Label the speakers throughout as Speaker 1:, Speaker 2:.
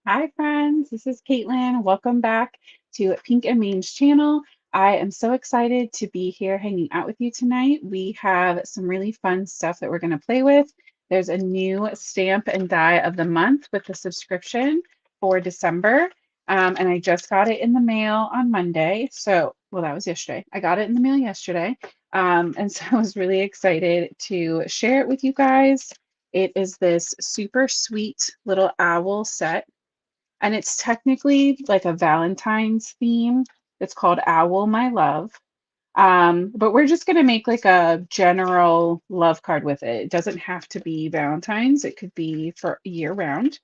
Speaker 1: Hi, friends. This is Caitlin. Welcome back to Pink and Main's channel. I am so excited to be here hanging out with you tonight. We have some really fun stuff that we're going to play with. There's a new stamp and die of the month with the subscription for December. And I just got it in the mail on Monday. Well, that was yesterday. I got it in the mail yesterday. And so I was really excited to share it with you guys. It is this super sweet little owl set, and it's technically like a Valentine's theme. It's called Owl My Love. But we're just going to make like a general love card with it. It doesn't have to be Valentine's, it could be for year round.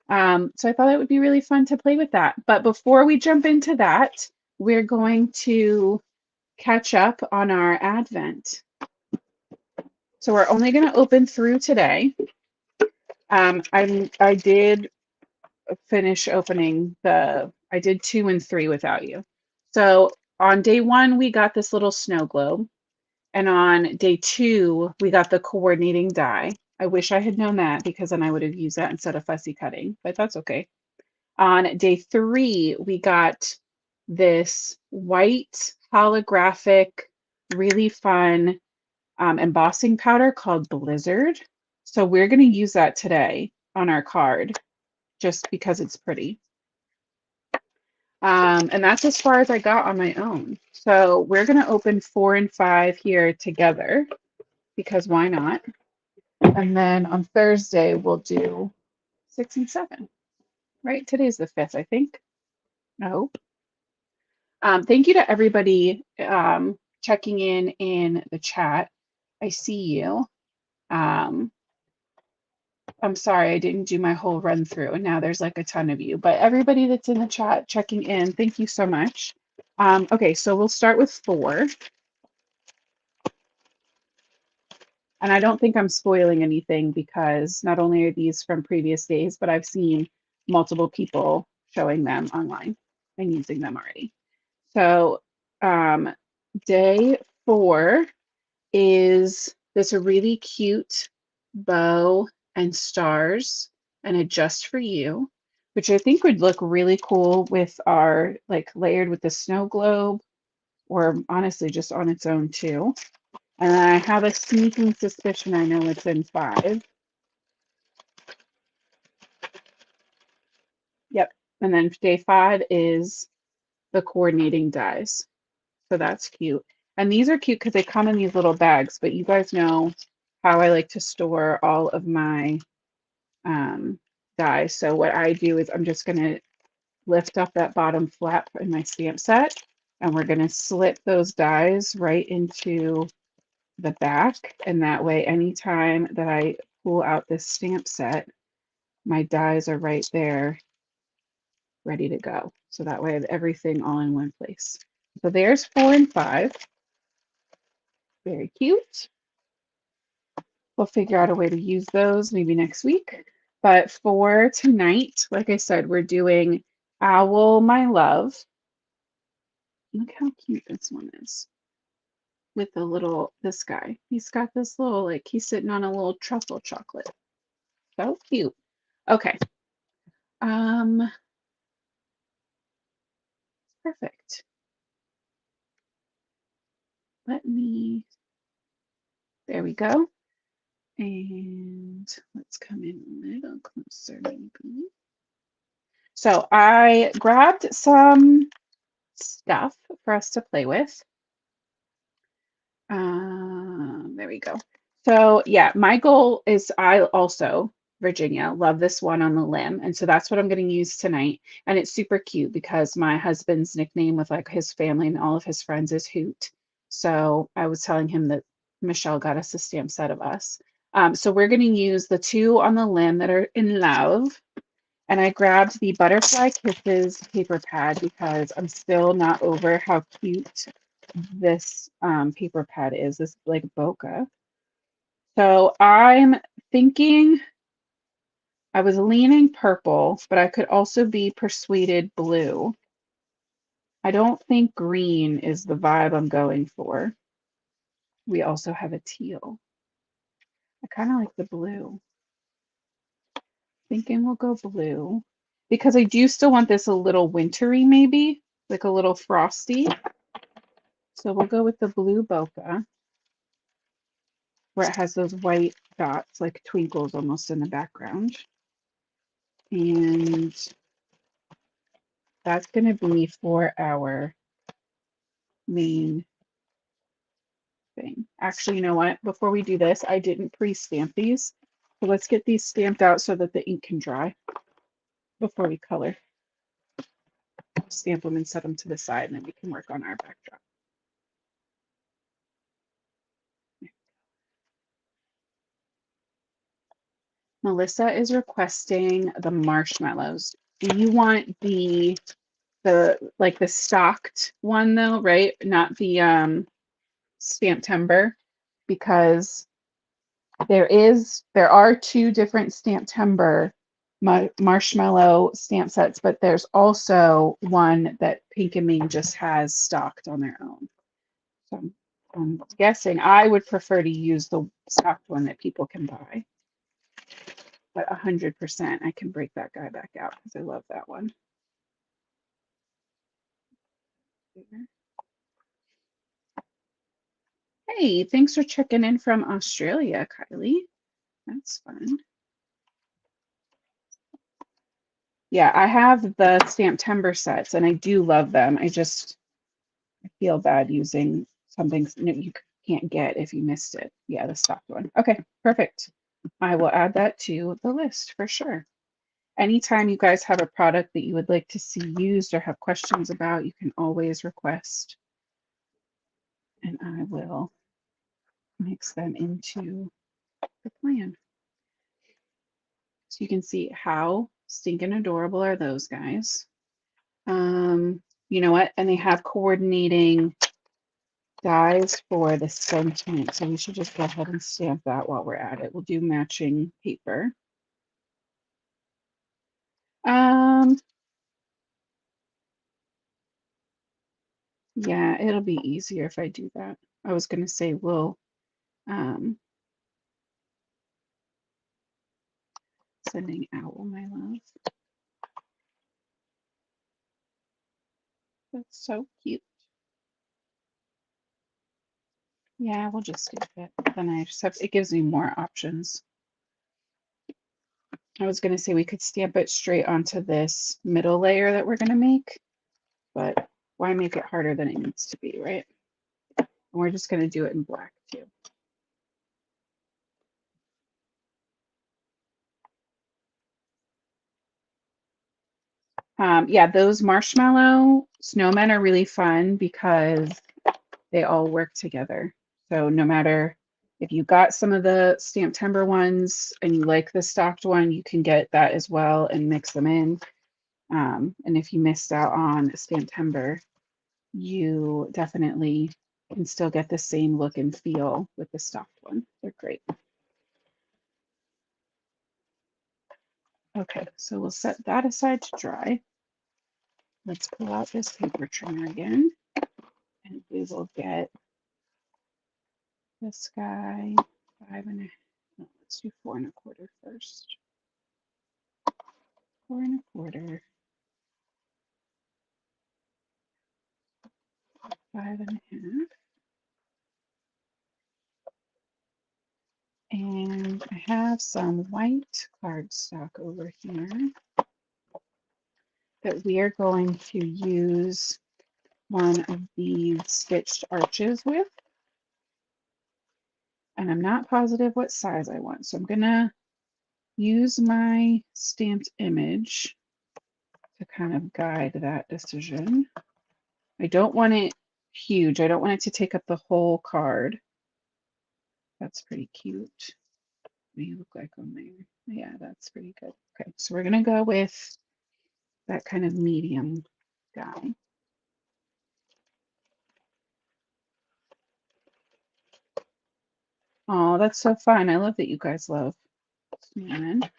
Speaker 1: So I thought it would be really fun to play with that. But before we jump into that, we're going to catch up on our Advent. So we're only going to open through today. I did finish opening I did 2 and 3 without you. So on day 1, we got this little snow globe. And on day 2, we got the coordinating die. I wish I had known that because then I would have used that instead of fussy cutting, but that's okay. On day 3, we got this white holographic, really fun embossing powder called Blizzard. So we're going to use that today on our card just because it's pretty. And that's as far as I got on my own. So we're going to open 4 and 5 here together because why not? And then on Thursday, we'll do 6 and 7, right? Today's the 5th, I think. I hope. Thank you to everybody checking in the chat. I see you. Um, I'm sorry I didn't do my whole run through, and now there's like a ton of you. But everybody that's in the chat checking in, thank you so much. Okay, so we'll start with 4. And I don't think I'm spoiling anything because not only are these from previous days, but I've seen multiple people showing them online and using them already. So day 4 is this really cute bow and stars and a just for you, which I think would look really cool with our like layered with the snow globe, or honestly just on its own too. And I have a sneaking suspicion I know it's in 5. Yep. And then day 5 is the coordinating dies. So that's cute. And these are cute because they come in these little bags, but you guys know how I like to store all of my dies. So what I do is I'm just going to lift up that bottom flap in my stamp set, and we're going to slip those dies right into the back. And that way, anytime that I pull out this stamp set, my dies are right there ready to go. So that way I have everything all in one place. So there's 4 and 5. Very cute. We'll figure out a way to use those maybe next week. But for tonight, like I said, we're doing Owl My Love. Look how cute this one is with this guy. He's got this little, like, he's sitting on a little truffle chocolate. So cute. Okay. Perfect. There we go. And let's come in a little closer, maybe. So I grabbed some stuff for us to play with. There we go. So yeah, my goal is I also, Virginia, love this one on the limb. And so that's what I'm going to use tonight. And it's super cute because my husband's nickname with like his family and all of his friends is Hoot. So I was telling him that Michelle got us a stamp set of us. So we're going to use the 2 on the limb that are in love. And I grabbed the Butterfly Kisses paper pad because I'm still not over how cute this paper pad is, this like bokeh. So I'm thinking, I was leaning purple, but I could also be persuaded blue. I don't think green is the vibe I'm going for. We also have a teal. I kind of like the blue. Thinking we'll go blue. because I do still want this a little wintry, maybe like a little frosty. So we'll go with the blue bokeh where it has those white dots, like twinkles almost in the background. And that's going to be for our main thing. Actually, you know what? Before we do this, I didn't pre-stamp these. So let's get these stamped out so that the ink can dry before we color. Stamp them and set them to the side, and then we can work on our backdrop. Melissa is requesting the marshmallows. Do you want the stocked one though, right? Not the stamp timber, because there are two different stamp timber marshmallow stamp sets, but there's also one that Pink and Mean just has stocked on their own. So I'm guessing I would prefer to use the stocked one that people can buy. But 100% I can break that guy back out because I love that one. Hey, thanks for checking in from Australia, Kylie. That's fun. Yeah, I have the stamp timber sets and I do love them. I feel bad using something you can't get if you missed it. Yeah, the stocked one. Okay, perfect. I will add that to the list for sure. Anytime you guys have a product that you would like to see used or have questions about, you can always request, and I will mix them into the plan. So you can see how stinking adorable are those guys. You know what? And they have coordinating dies for the sentiment. So we should just go ahead and stamp that while we're at it. We'll do matching paper. Yeah, it'll be easier if I do that. I was gonna say we'll sending owl, my love. That's so cute. Yeah, we'll just stamp it. Then I just have, it gives me more options. I was gonna say we could stamp it straight onto this middle layer that we're gonna make, but why make it harder than it needs to be, right? And we're just gonna do it in black too. Yeah, those marshmallow snowmen are really fun because they all work together. So no matter if you got some of the stamp timber ones and you like the stocked one, you can get that as well and mix them in. And if you missed out on stamp timber, you definitely can still get the same look and feel with the stocked one. They're great. Okay, so we'll set that aside to dry. Let's pull out this paper trimmer again, and we will get this guy 5.5. No, let's do 4.25 first. 4.25, 5.5. And I have some white cardstock over here that we are going to use one of these stitched arches with. And I'm not positive what size I want. So I'm gonna use my stamped image to kind of guide that decision. I don't want it huge. I don't want it to take up the whole card. That's pretty cute. What do you look like on there? Yeah, that's pretty good. Okay, so we're gonna go with that kind of medium guy. Oh, that's so fun. I love that you guys love snowmen.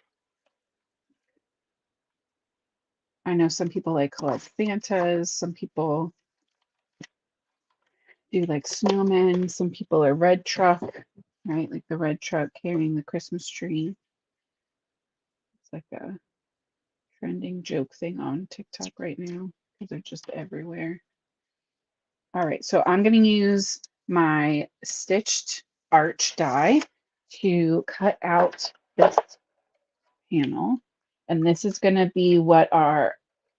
Speaker 1: I know some people like colored Santas, some people do like snowmen, some people are red truck, right? Like the red truck carrying the Christmas tree. It's like a trending joke thing on TikTok right now because they're just everywhere. All right, so I'm going to use my stitched arch die to cut out this panel. And this is going to be what our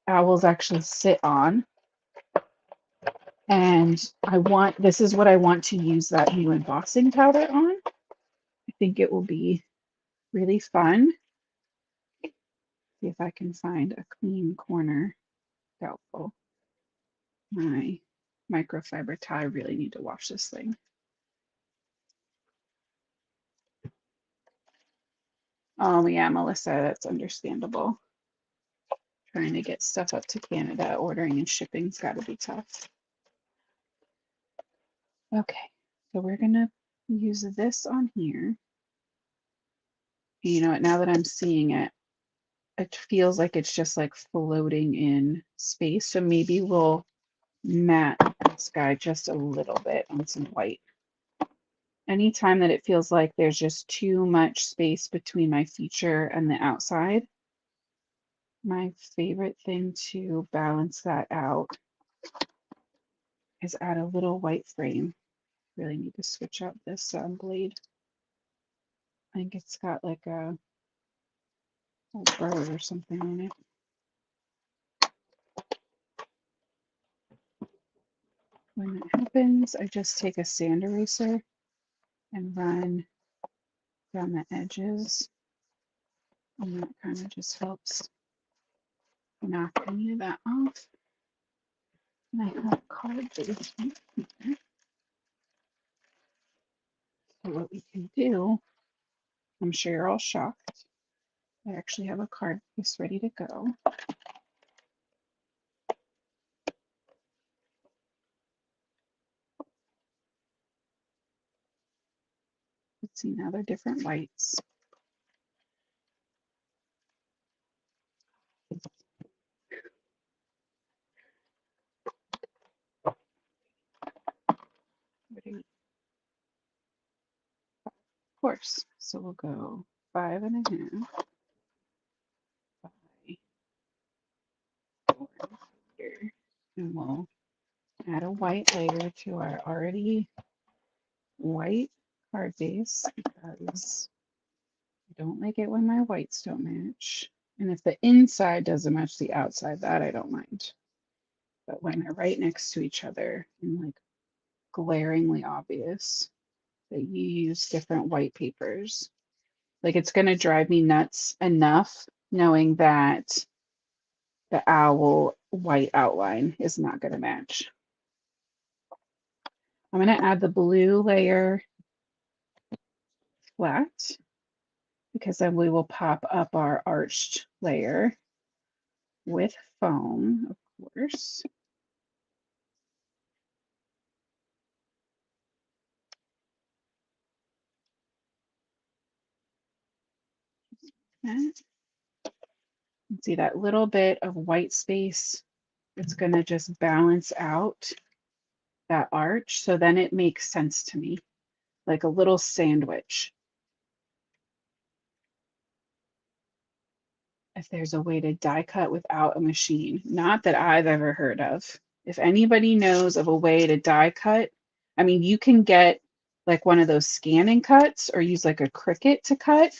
Speaker 1: owls actually sit on. And this is what I want to use that new embossing powder on. I think it will be really fun. See if I can find a clean corner. Doubtful. My microfiber tie, I really need to wash this thing. Oh yeah, Melissa, that's understandable. Trying to get stuff up to Canada, ordering and shipping's got to be tough. Okay, so we're gonna use this on here. You know what, now that I'm seeing it, it feels like it's just like floating in space. So maybe we'll matte this guy just a little bit on some white. Anytime that it feels like there's just too much space between my feature and the outside, my favorite thing to balance that out is add a little white frame. Really need to switch out this blade. I think it's got like a bird or something on it. When that happens, I just take a sand eraser and run down the edges, and that kind of just helps knock any of that off. And I have a card base here. So what we can do, I'm sure you're all shocked, I actually have a card piece ready to go. Let's see, now they're different whites. Of course, so we'll go 5.5 by 4 and we'll add a white layer to our already white card base because I don't like it when my whites don't match. And if the inside doesn't match the outside, that I don't mind. But when they're right next to each other and like glaringly obvious that you use different white papers, like it's going to drive me nuts enough knowing that the owl white outline is not going to match. I'm going to add the blue layer flat because then we will pop up our arched layer with foam, of course. And see that little bit of white space, it's going to just balance out that arch. So then it makes sense to me, like a little sandwich. If there's a way to die cut without a machine, not that I've ever heard of. If anybody knows of a way to die cut, I mean, you can get like one of those scanning cuts or use like a Cricut to cut,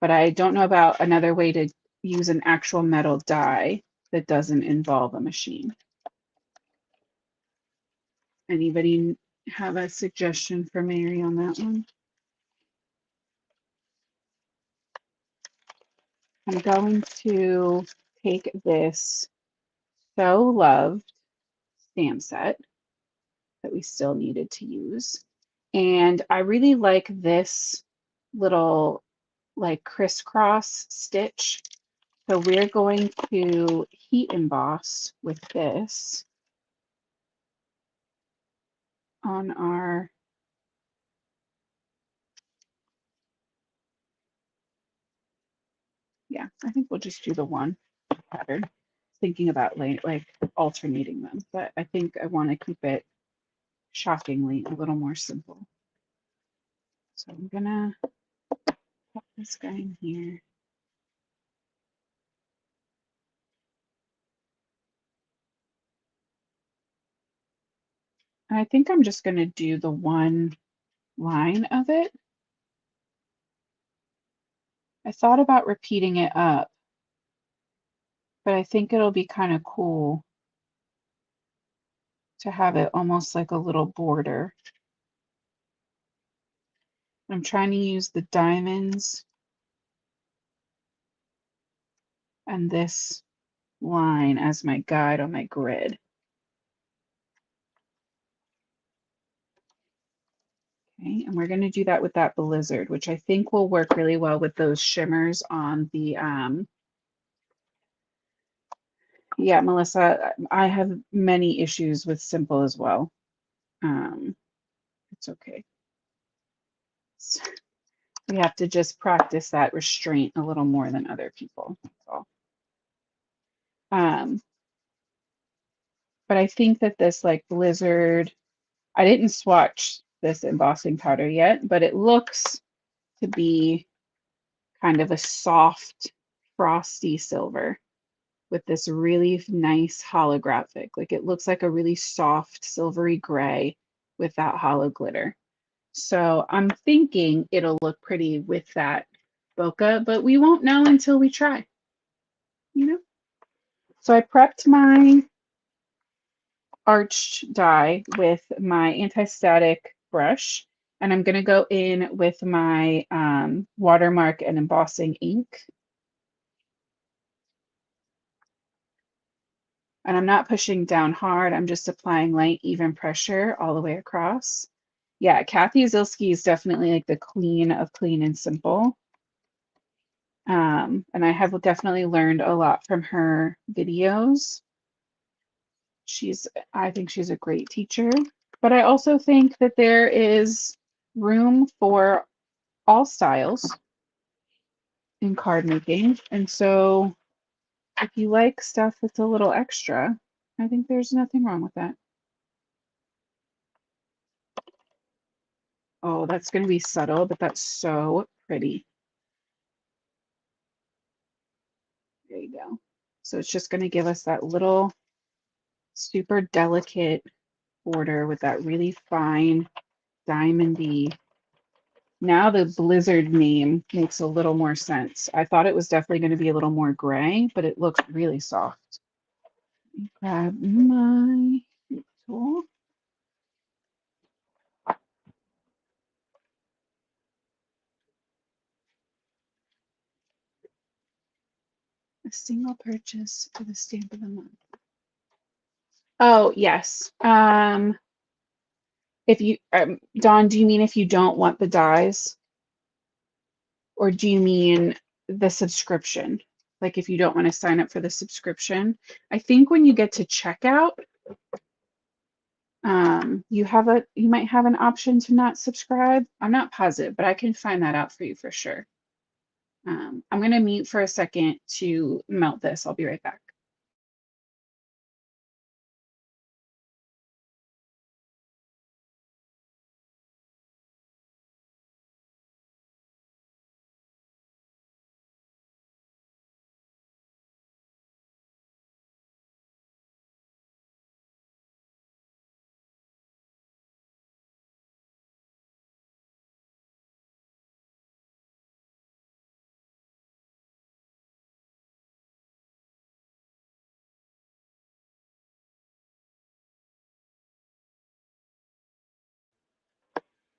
Speaker 1: but I don't know about another way to use an actual metal die that doesn't involve a machine. Anybody have a suggestion for Mary on that one? I'm going to take this So Loved stamp set that we still needed to use. And I really like this little like crisscross stitch. So we're going to heat emboss with this on our yeah, I think we'll just do the one pattern. Thinking about like alternating them, but I think I want to keep it shockingly a little more simple. So I'm gonna put this guy in here. And I think I'm just going to do the one line of it. I thought about repeating it up, but I think it'll be kind of cool to have it almost like a little border. I'm trying to use the diamonds and this line as my guide on my grid. Okay, and we're going to do that with that blizzard, which I think will work really well with those shimmers on the, yeah, Melissa, I have many issues with simple as well. It's okay. So we have to just practice that restraint a little more than other people. That's all. But I think that this like blizzard, I didn't swatch this embossing powder yet, but it looks to be kind of a soft, frosty silver with this really nice holographic. Like it looks like a really soft, silvery gray with that hollow glitter. So I'm thinking it'll look pretty with that bokeh, but we won't know until we try, you know? So I prepped my arched die with my anti-static brush, and I'm going to go in with my watermark and embossing ink. And I'm not pushing down hard. I'm just applying light, even pressure all the way across. Yeah, Kathy Zilski is definitely like the queen of clean and simple. And I have definitely learned a lot from her videos. I think she's a great teacher. But I also think that there is room for all styles in card making. And so if you like stuff that's a little extra, I think there's nothing wrong with that. Oh, that's going to be subtle, but that's so pretty. There you go. So it's just going to give us that little super delicate border with that really fine diamondy. Now the blizzard name makes a little more sense. I thought it was definitely going to be a little more gray, but it looks really soft. Grab my tool. A single purchase for the stamp of the month. Oh, yes. If you, Dawn, do you mean if you don't want the dies? Or do you mean the subscription? Like if you don't want to sign up for the subscription? I think when you get to checkout, you might have an option to not subscribe. I'm not positive, but I can find that out for you for sure. I'm going to mute for a second to melt this. I'll be right back.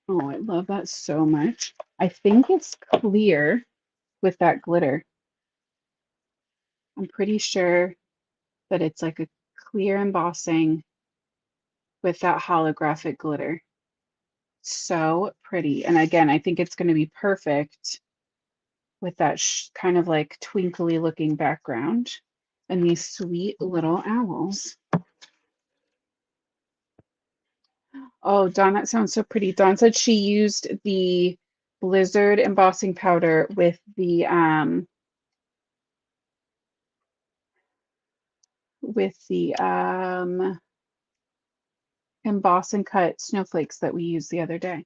Speaker 1: Oh, I love that so much. I think it's clear with that glitter. I'm pretty sure that it's like a clear embossing with that holographic glitter. So pretty. And again, I think it's going to be perfect with that kind of like twinkly looking background and these sweet little owls. Oh, Dawn, that sounds so pretty. Dawn said she used the Blizzard embossing powder with the emboss and cut snowflakes that we used the other day.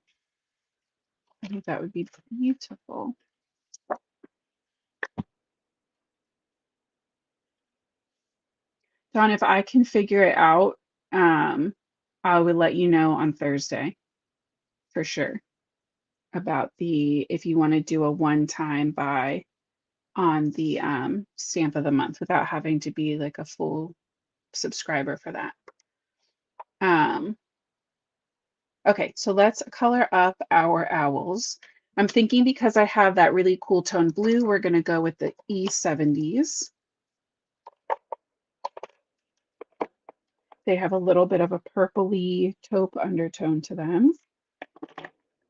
Speaker 1: I think that would be beautiful. Dawn, if I can figure it out, I would let you know on Thursday for sure about if you want to do a one-time buy on the stamp of the month without having to be like a full subscriber for that. Um, okay, so let's color up our owls. I'm thinking because I have that really cool tone blue, we're going to go with the E70s. They have a little bit of a purpley taupe undertone to them.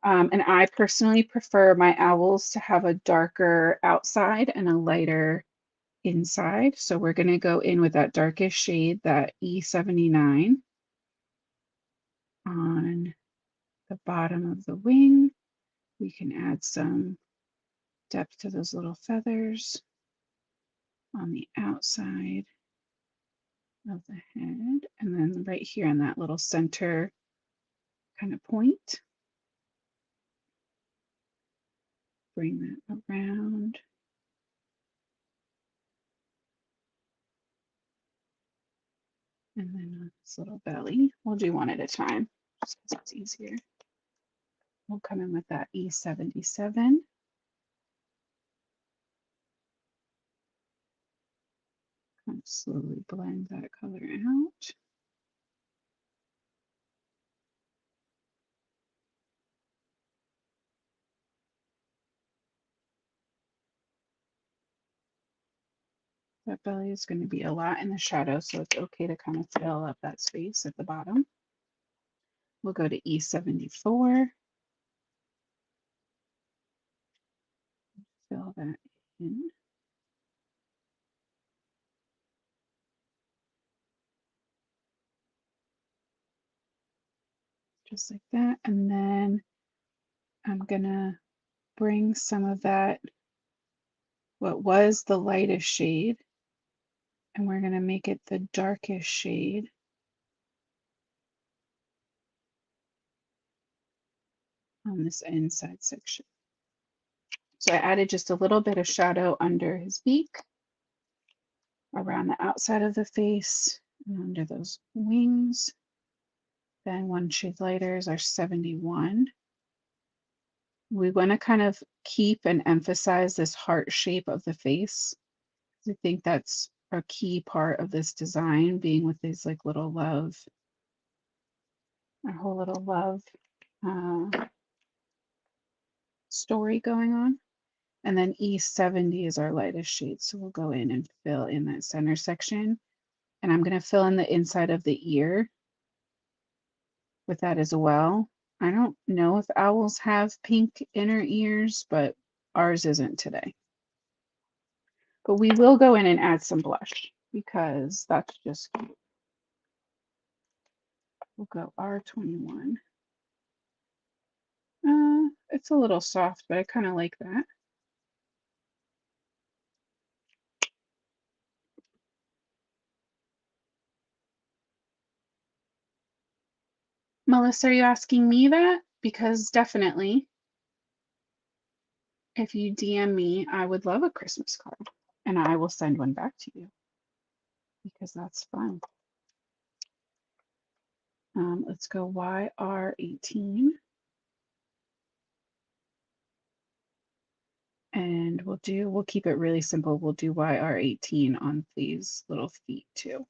Speaker 1: And I personally prefer my owls to have a darker outside and a lighter inside. So we're going to go in with that darkest shade, that E79, on the bottom of the wing. We can add some depth to those little feathers on the outside of the head. And then right here in that little center kind of point, bring that around. And then on this little belly, we'll do one at a time just because it's easier. We'll come in with that E77. Kind of slowly blend that color out. That belly is going to be a lot in the shadow, so it's okay to kind of fill up that space at the bottom. We'll go to E74. Fill that in. Just like that. And then I'm going to bring some of that, what was the lightest shade, and we're going to make it the darkest shade on this inside section. So I added just a little bit of shadow under his beak, around the outside of the face, and under those wings. Then one shade lighter is our 71. We want to kind of keep and emphasize this heart shape of the face. I think that's a key part of this design, being with these like little love, our whole little love story going on. And then E70 is our lightest shade. So we'll go in and fill in that center section. And I'm going to fill in the inside of the ear with that as well. I don't know if owls have pink inner ears, but ours isn't today. But we will go in and add some blush because that's just cute. We'll go R21. It's a little soft, but I kind of like that. Melissa, are you asking me that? Because definitely, if you DM me, I would love a Christmas card and I will send one back to you because that's fun. Let's go YR18. And we'll keep it really simple. We'll do YR18 on these little feet too.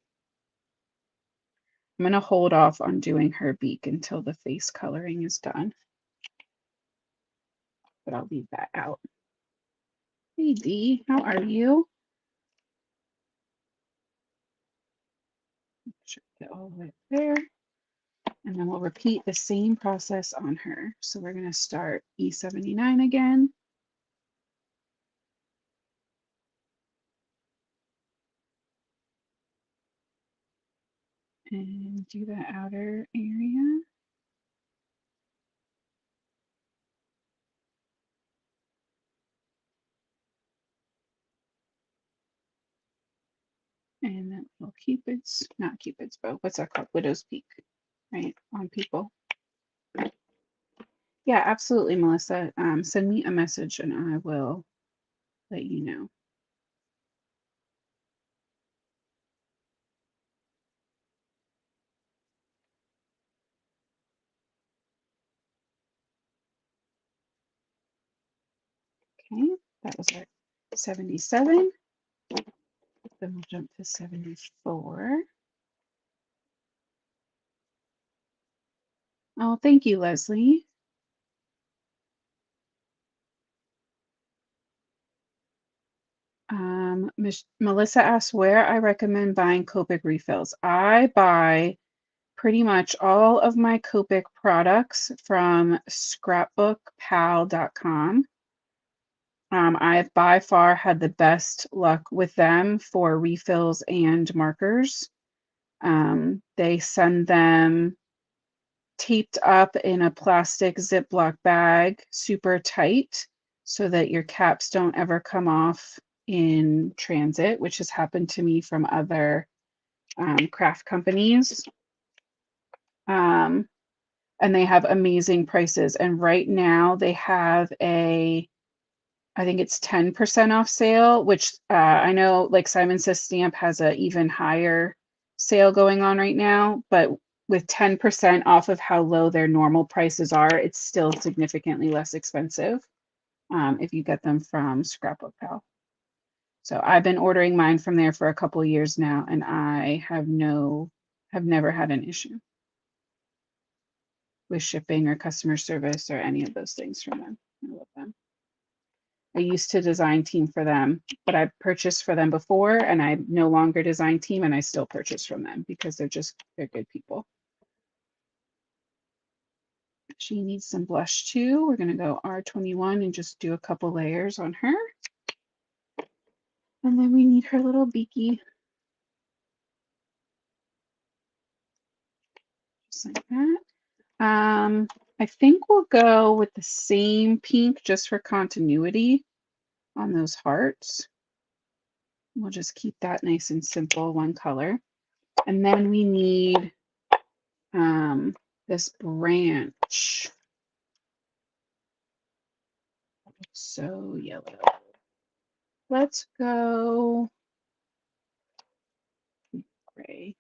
Speaker 1: I'm going to hold off on doing her beak until the face coloring is done, but I'll leave that out. Hey Dee, how are you? Should get all the way up there. And then we'll repeat the same process on her. So we're going to start E79 again. And do the outer area. And then little Cupid's, not Cupid's bow, what's that called? Widow's Peak, right? On people. Yeah, absolutely, Melissa. Send me a message and I will let you know. Okay, that was our 77. Then we'll jump to 74. Oh, thank you, Leslie. Melissa asks where I recommend buying Copic refills. I buy pretty much all of my Copic products from scrapbookpal.com. I have by far had the best luck with them for refills and markers. They send them taped up in a plastic Ziploc bag, super tight, so that your caps don't ever come off in transit, which has happened to me from other craft companies. Um, and they have amazing prices. And right now they have I think it's 10% off sale, which I know like Simon Says Stamp has a even higher sale going on right now, but with 10% off of how low their normal prices are, it's still significantly less expensive if you get them from Scrapbook Pal. So I've been ordering mine from there for a couple of years now, and I have never had an issue with shipping or customer service or any of those things from them. I love them. I used to design team for them, but I've purchased for them before and I no longer design team and I still purchase from them because they're good people. She needs some blush too. We're going to go R21 and just do a couple layers on her. And then we need her little beaky. Just like that. I think we'll go with the same pink just for continuity on those hearts. We'll just keep that nice and simple, one color. And then we need this branch. So yellow. Let's go gray.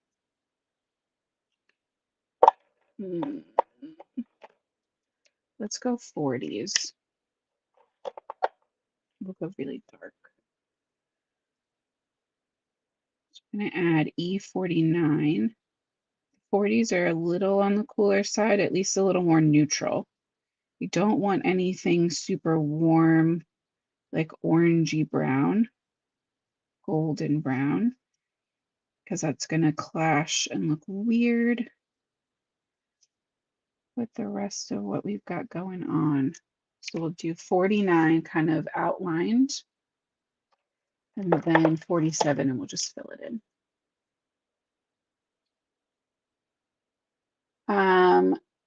Speaker 1: Let's go 40s. We'll go really dark. I'm going to add E49. 40s are a little on the cooler side, at least a little more neutral. We don't want anything super warm, like orangey brown, golden brown, because that's going to clash and look weird with the rest of what we've got going on. So we'll do 49 kind of outlined, and then 47, and we'll just fill it in.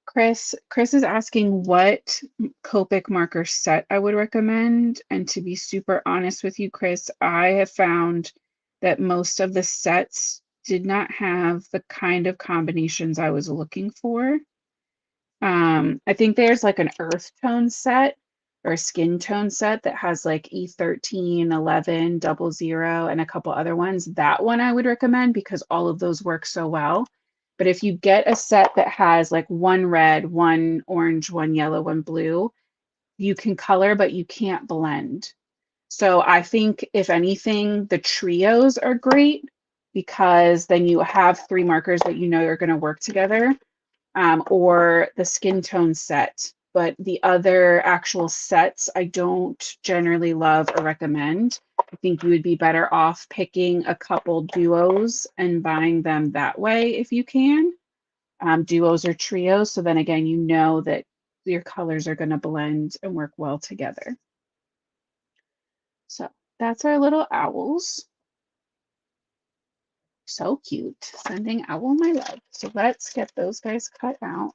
Speaker 1: Chris is asking what Copic marker set I would recommend. And to be super honest with you, Chris, I have found that most of the sets did not have the kind of combinations I was looking for. I think there's like an earth tone set or a skin tone set that has like E13, 11, 00, and a couple other ones. That one I would recommend because all of those work so well. But if you get a set that has like one red, one orange, one yellow, one blue, you can color, but you can't blend. So I think if anything, the trios are great because then you have three markers that you know are going to work together, or the skin tone set. But the other actual sets, I don't generally love or recommend. I think you would be better off picking a couple duos and buying them that way if you can. Duos or trios. So then again, you know that your colors are going to blend and work well together. So that's our little owls. So cute. Sending owl my love. So let's get those guys cut out.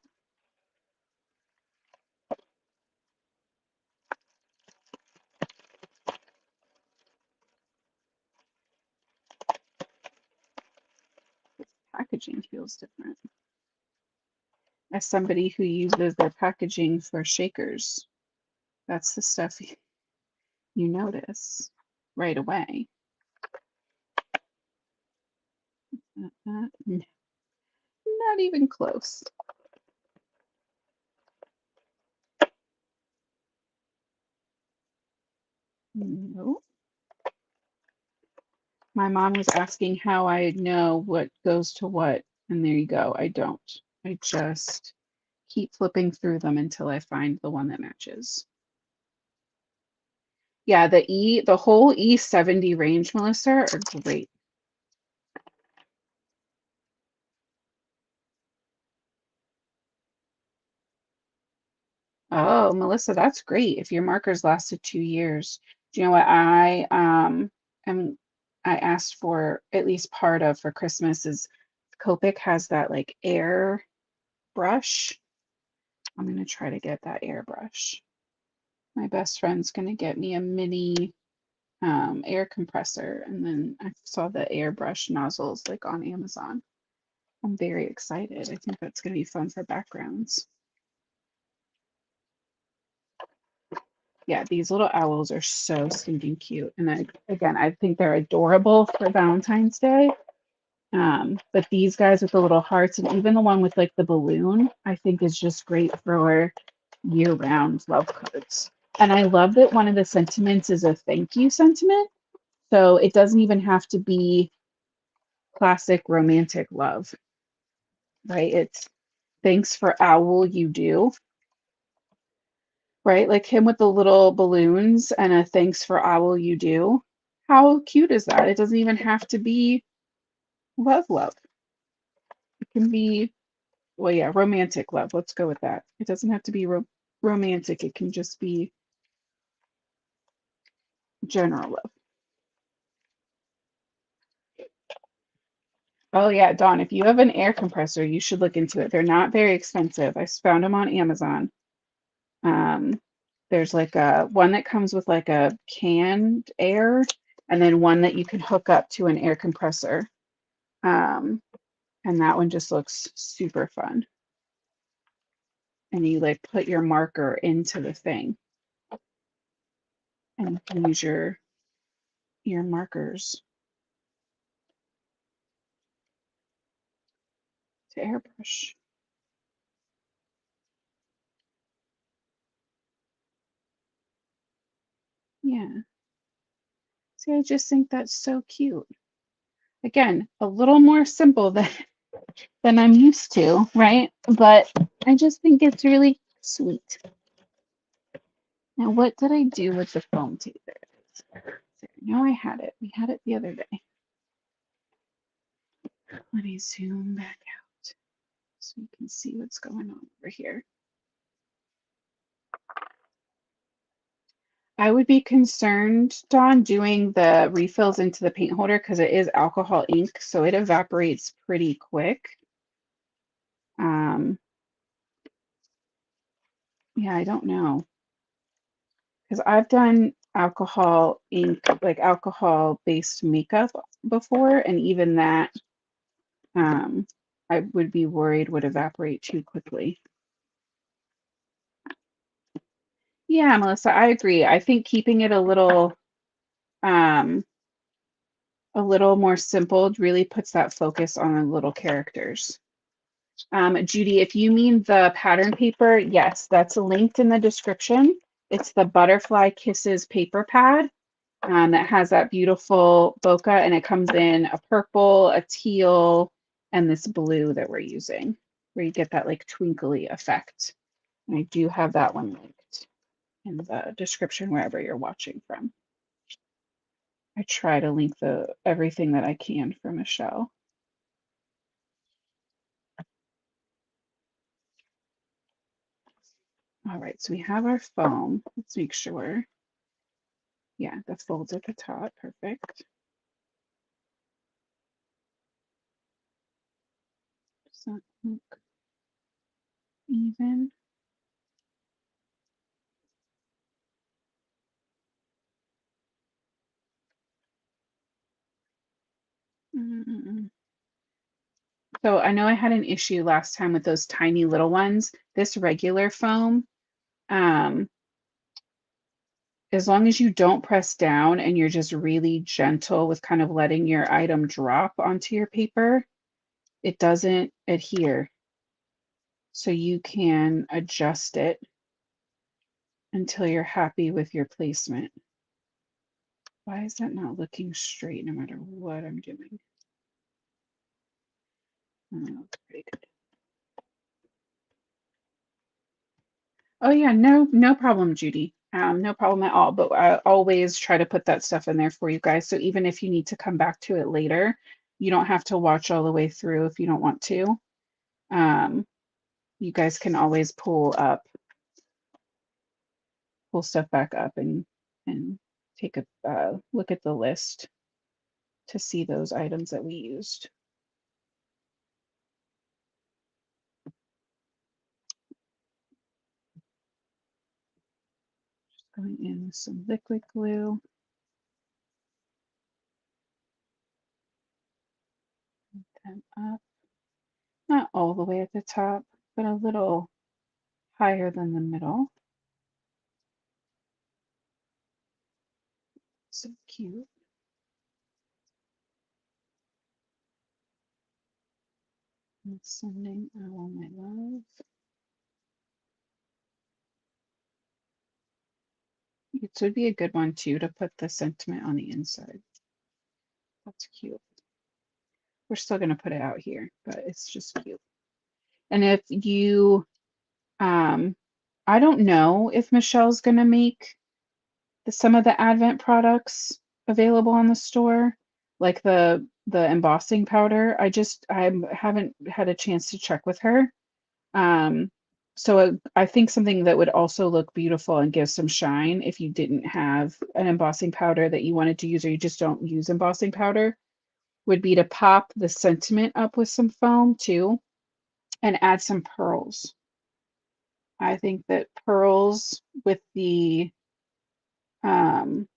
Speaker 1: Packaging feels different. As somebody who uses their packaging for shakers, that's the stuff you notice right away. Not even close. No. My mom was asking how I know what goes to what, and there you go. I don't. I just keep flipping through them until I find the one that matches. Yeah, the whole E70 range, Melissa, are great. Oh, Melissa, that's great. If your markers lasted 2 years. Do you know what am I asked for at least part of for Christmas is Copic has that like air brush. I'm gonna try to get that airbrush. My best friend's gonna get me a mini air compressor, and then I saw the airbrush nozzles like on Amazon. I'm very excited. I think that's gonna be fun for backgrounds. Yeah, these little owls are so stinking cute. And again, I think they're adorable for Valentine's Day. But these guys with the little hearts and even the one with like the balloon, I think is just great for year-round love cards. And I love that one of the sentiments is a thank you sentiment. So it doesn't even have to be classic romantic love, right? It's thanks for owl you do, right? Like him with the little balloons and a thanks for owl you do. How cute is that? It doesn't even have to be love love. It can be, well, yeah, romantic love. Let's go with that. It doesn't have to be romantic. It can just be general love. Oh yeah, Dawn, if you have an air compressor, you should look into it. They're not very expensive. I found them on Amazon. Um, there's like a one that comes with like a canned air, and then one that you can hook up to an air compressor. Um, and that one just looks super fun. And you like put your marker into the thing and you can use your markers to airbrush. Yeah. See, I just think that's so cute. Again, a little more simple than I'm used to, right? But I just think it's really sweet. Now, what did I do with the foam tape? There it is. No, I had it. We had it the other day. Let me zoom back out so you can see what's going on over here. I would be concerned, Dawn, doing the refills into the paint holder because it is alcohol ink, so it evaporates pretty quick. Um, yeah, I don't know. Because I've done alcohol ink, like alcohol-based makeup before, and even that um, I would be worried would evaporate too quickly. Yeah, Melissa, I agree. I think keeping it um, a little more simple really puts that focus on the little characters. Judy, if you mean the pattern paper, yes, that's linked in the description. It's the Butterfly Kisses paper pad that has that beautiful bokeh, and it comes in a purple, a teal, and this blue that we're using, where you get that like twinkly effect. And I do have that one linked in the description wherever you're watching from. I try to link the everything that I can for Michelle. All right, so we have our foam. Let's make sure. Yeah, the folds at the top. Perfect. Does that look even? Mm-mm. So I know I had an issue last time with those tiny little ones. This regular foam, um, as long as you don't press down and you're just really gentle with kind of letting your item drop onto your paper, it doesn't adhere. So you can adjust it until you're happy with your placement. Why is that not looking straight no matter what I'm doing? Oh, pretty good. Oh yeah, no problem, Judy. No problem at all. But I always try to put that stuff in there for you guys. So even if you need to come back to it later, you don't have to watch all the way through if you don't want to. You guys can always pull stuff back up and take a look at the list to see those items that we used. Just going in with some liquid glue. Them up, not all the way at the top, but a little higher than the middle. So cute. And sending all my love. It would be a good one too to put the sentiment on the inside. That's cute. We're still going to put it out here, but it's just cute. And if you, I don't know if Michelle's going to make some of the Advent products available on the store, like the embossing powder. I haven't had a chance to check with her. So I think something that would also look beautiful and give some shine if you didn't have an embossing powder that you wanted to use, or you just don't use embossing powder, would be to pop the sentiment up with some foam too and add some pearls. I think that pearls with the um,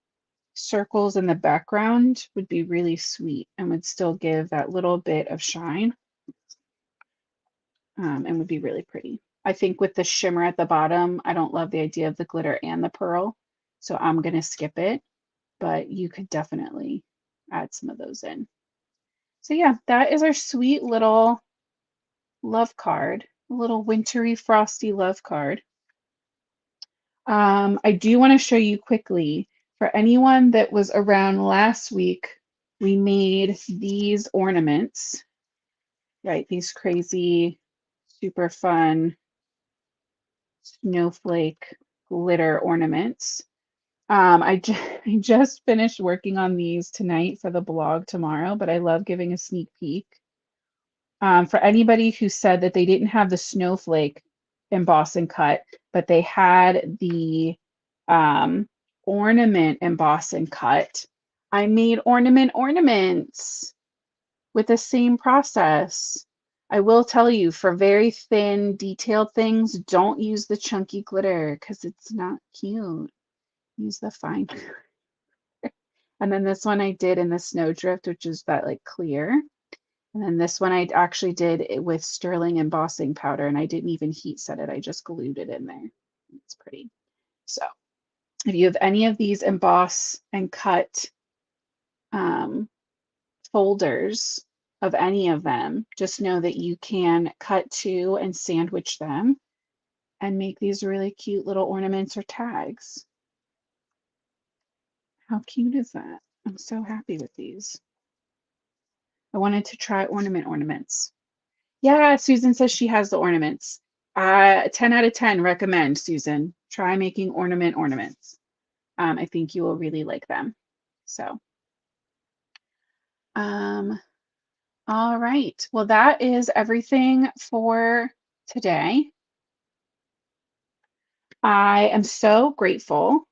Speaker 1: circles in the background would be really sweet and would still give that little bit of shine, and would be really pretty. I think with the shimmer at the bottom, I don't love the idea of the glitter and the pearl, so I'm going to skip it, but you could definitely add some of those in. So yeah, that is our sweet little love card, a little wintry, frosty love card. I do want to show you quickly, for anyone that was around last week, we made these ornaments, right? These crazy, super fun snowflake glitter ornaments. I just finished working on these tonight for the blog tomorrow, but I love giving a sneak peek. For anybody who said that they didn't have the snowflake emboss and cut, but they had the um, ornament emboss and cut, I made ornaments with the same process. I will tell you, for very thin, detailed things, don't use the chunky glitter because it's not cute. Use the fine. And then this one I did in the snowdrift, which is that like clear. And then this one I actually did it with sterling embossing powder, and I didn't even heat set it. I just glued it in there. It's pretty. So if you have any of these emboss and cut um, folders of any of them, just know that you can cut two and sandwich them and make these really cute little ornaments or tags. How cute is that? I'm so happy with these. I wanted to try ornaments. Yeah, Susan says she has the ornaments. 10 out of 10 recommend, Susan. Try making ornaments. I think you will really like them. So, all right. Well, that is everything for today. I am so grateful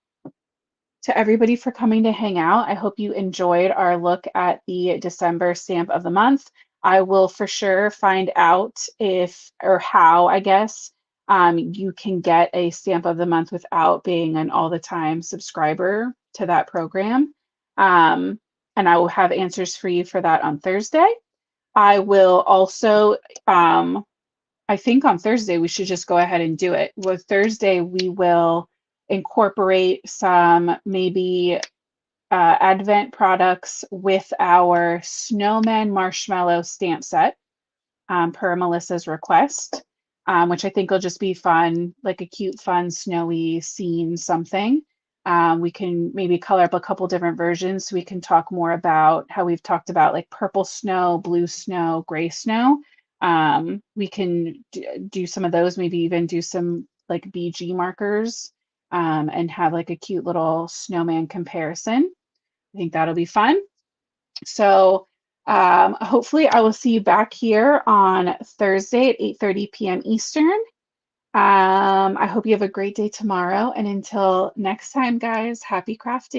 Speaker 1: to everybody for coming to hang out. I hope you enjoyed our look at the December stamp of the month. I will for sure find out if or how, I guess, you can get a stamp of the month without being an all the time subscriber to that program. And I will have answers for you for that on Thursday. I will also, I think on Thursday, we should just go ahead and do it. With Thursday, we will incorporate some maybe Advent products with our Snowman Marshmallow stamp set per Melissa's request, which I think will just be fun, like a cute, fun, snowy scene something. We can maybe color up a couple different versions so we can talk more about how we've talked about like purple snow, blue snow, gray snow. We can do some of those, maybe even do some like BG markers and have like a cute little snowman comparison. I think that'll be fun. So hopefully I will see you back here on Thursday at 8:30 p.m. Eastern. I hope you have a great day tomorrow. And until next time, guys, happy crafting.